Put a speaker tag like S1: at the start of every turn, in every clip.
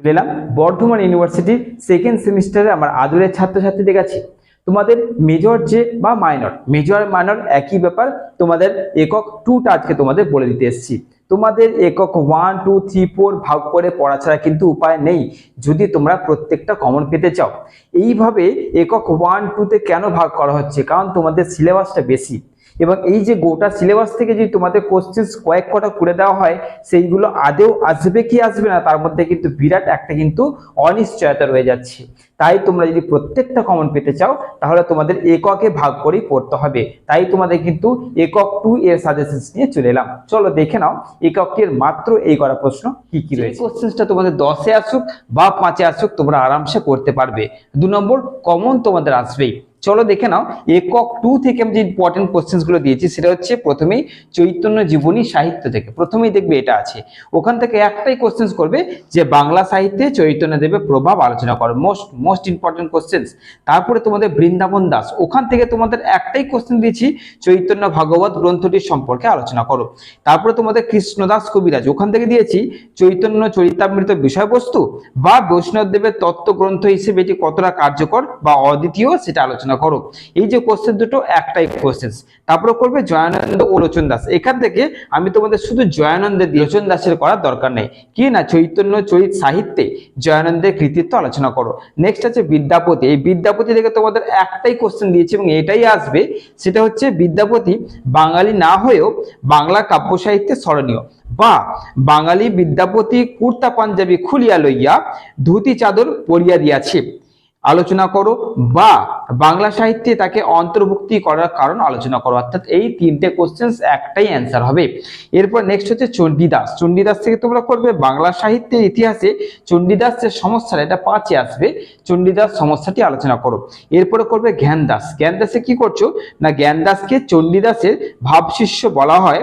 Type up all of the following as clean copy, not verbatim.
S1: চলে এলাম বর্ধমান ইউনিভার্সিটির সেকেন্ড সেমিস্টারে আমার আদরের ছাত্রছাত্রীদের কাছে। তোমাদের মেজর যে বা মাইনর, মেজর মাইনর একই ব্যাপার। তোমাদের একক 2টা আজকে তোমাদের বলে দিতে এসেছি। তোমাদের একক 1, 2, 3, 4 ভাগ করে পড়া ছাড়া কিন্তু উপায় নেই যদি তোমরা প্রত্যেকটা কমন পেতে চাও। এইভাবে একক 1, 2 তে কেন ভাগ করা হচ্ছে? কারণ তোমাদের সিলেবাসটা বেশি, এবং এই যে গোটা সিলেবাস থেকে যদি তোমাদের কোশ্চেন কয়েক কটা করে দেওয়া হয়, সেইগুলো আদেও আসবে কি আসবে না তার মধ্যে কিন্তু বিরাট একটা কিন্তু অনিশ্চয়তা রয়ে যাচ্ছে। তাই তোমরা যদি প্রত্যেকটা কমন পেতে চাও তাহলে তোমাদের এককে ভাগ করেই পড়তে হবে। তাই তোমাদের কিন্তু একক 2 এর সাজেশনস নিয়ে চলে এলাম। চলো দেখে নাও এককের মাত্র এই করা প্রশ্ন কি কি রয়েছে। কোশ্চেনটা তোমাদের 10-এ আসুক বা 5-এ আসুক তোমরা আরামসে করতে পারবে। 2 নম্বর কমন তোমাদের আসবেই। চলো দেখে নাও একক 2 থেকে আমি যে ইম্পর্টেন্ট কোশ্চেন্স গুলো দিয়েছি সেটা হচ্ছে প্রথমেই চৈতন্য জীবনী সাহিত্য থেকে। প্রথমেই দেখবে এটা আছে, ওখান থেকে একটাই কোশ্চেন্স করবে যে বাংলা সাহিত্যে চৈতন্যদেবের প্রভাব আলোচনা করো, মোস্ট ইম্পর্টেন্ট কোশ্চেন্স। তারপরে তোমাদের বৃন্দাবন দাস, ওখান থেকে তোমাদের একটাই কোশ্চেন দিয়েছি চৈতন্য ভাগবত গ্রন্থটির সম্পর্কে আলোচনা করো। তারপরে তোমাদের কৃষ্ণদাস কবিরাজ, ওখান থেকে দিয়েছি চৈতন্য চরিতামৃত বিষয়বস্তু বা বৈষ্ণবদেবের তত্ত্ব গ্রন্থ হিসেবে এটি কতটা কার্যকর বা অদ্বিতীয় সেটা আলোচনা করো। এই যে কোশ্চেন দুটো একটাই কোশ্চেন। তারপরে করবে জয়ানন্দ ও লোচন দাস, এখান থেকে আমি তোমাদের শুধু জয়ানন্দের লোচন দাসের করার দরকার নেই, কি না চৈতন্য চরিত সাহিত্যে জয়ানন্দের কৃতিত্ব আলোচনা করো। নেক্সট আছে বিদ্যাপতি, এই বিদ্যাপতি থেকে তোমাদের একটাই কোশ্চেন দিয়েছে এবং এটাই আসবে, সেটা হচ্ছে বিদ্যাপতি বাঙালি না হয়েও বাংলা কাব্য সাহিত্যে স্মরণীয়, বা বাঙালি বিদ্যাপতি কুর্তা পাঞ্জাবি খুলিয়া লইয়া ধুতি চাদর পরিয়া দিয়াছে আলোচনা করো, বা বাংলা সাহিত্যে তাকে অন্তর্ভুক্তি করার কারণ আলোচনা করো। অর্থাৎ এই তিনটে কোশ্চেন্স একটাই অ্যান্সার হবে। এরপর নেক্সট হচ্ছে চণ্ডীদাস, চণ্ডীদাস থেকে তোমরা করবে বাংলা সাহিত্যের ইতিহাসে চণ্ডীদাস যে সমস্যাটা, এটা 5-এ আসবে, চণ্ডীদাস সমস্যাটি আলোচনা করো। এরপরে করবে জ্ঞানদাস, জ্ঞানদাসে কি করছো না জ্ঞানদাসকে চণ্ডীদাসের ভাবশিষ্য বলা হয়,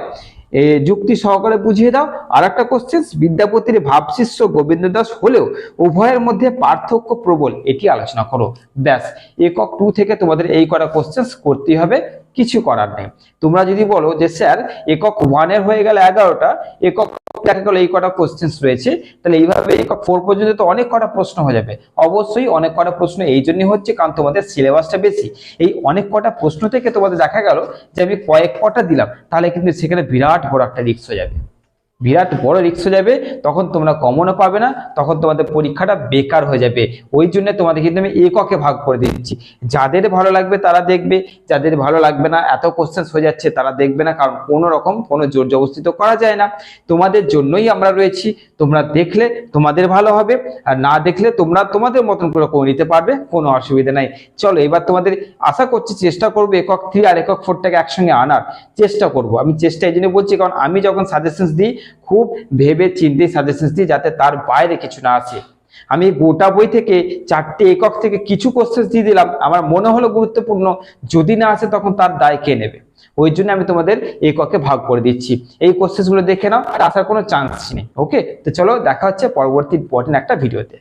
S1: যুক্তি সহকারে বুঝিয়ে দাও। আর একটা কোশ্চেন, বিদ্যাপতির ভাবশিষ্য গোবিন্দ দাস হলেও উভয়ের মধ্যে পার্থক্য প্রবল, এটি আলোচনা করো। ব্যাস, একক 2 থেকে তোমাদের এই কটা কোশ্চেন করতেই হবে, কিছু করার নেই। তোমরা যদি বলো যে স্যার একক 1 এর হয়ে গেল 11টা, একক দেখা গেল এই কটা কোশ্চেন রয়েছে, তাহলে এইভাবে একক 4 পর্যন্ত তো অনেক কটা প্রশ্ন হয়ে যাবে। অবশ্যই অনেক কটা প্রশ্ন এই জন্য হচ্ছে কারণ তোমাদের সিলেবাসটা বেশি। এই অনেক কটা প্রশ্ন থেকে তোমাদের দেখা গেল যে আমি কয়েক কটা দিলাম, তাহলে কিন্তু সেখানে বিরাট বড় একটা রিস্ক হয়ে যাবে, বিরাট বড় রিস্ক হয়ে যাবে। তখন তোমরা কমনও পাবে না, তখন তোমাদের পরীক্ষাটা বেকার হয়ে যাবে। ওই জন্য তোমাদের কিন্তু আমি এককে ভাগ করে দিচ্ছি। যাদের ভালো লাগবে তারা দেখবে, যাদের ভালো লাগবে না, এত কোশ্চেন হয়ে যাচ্ছে, তারা দেখবে না। কারণ কোনো রকম কোনো জোর জবরদস্তি তো করা যায় না, তোমাদের জন্যই আমরা রয়েছি। তোমরা দেখলে তোমাদের ভালো হবে, আর না দেখলে তোমরা তোমাদের মতন করে নিতে পারবে, কোনো অসুবিধা নাই। চলো এবার তোমাদের আশা করছি চেষ্টা করবো একক 3 আর একক 4টাকে একসঙ্গে আনার চেষ্টা করব। আমি চেষ্টা এই জন্য বলছি কারণ আমি যখন সাজেশনস দিই খুব ভেবে চিন্তে সাজেশনস দিই, যাতে তার বাইরে কিছু না আসে। আমি গোটা বই থেকে 4টে একক থেকে কিছু কোশ্চেন দিয়ে দিলাম, আমার মনে হলো গুরুত্বপূর্ণ, যদি না আসে তখন তার দায় কে নেবে? ওই জন্য আমি তোমাদের এককে ভাগ করে দিচ্ছি। এই কোশ্চেন গুলো দেখে নাও, আর আসার কোনো চান্স নেই। ওকে, তো চলো দেখা হচ্ছে পরবর্তী ইম্পর্টেন্ট একটা ভিডিওতে।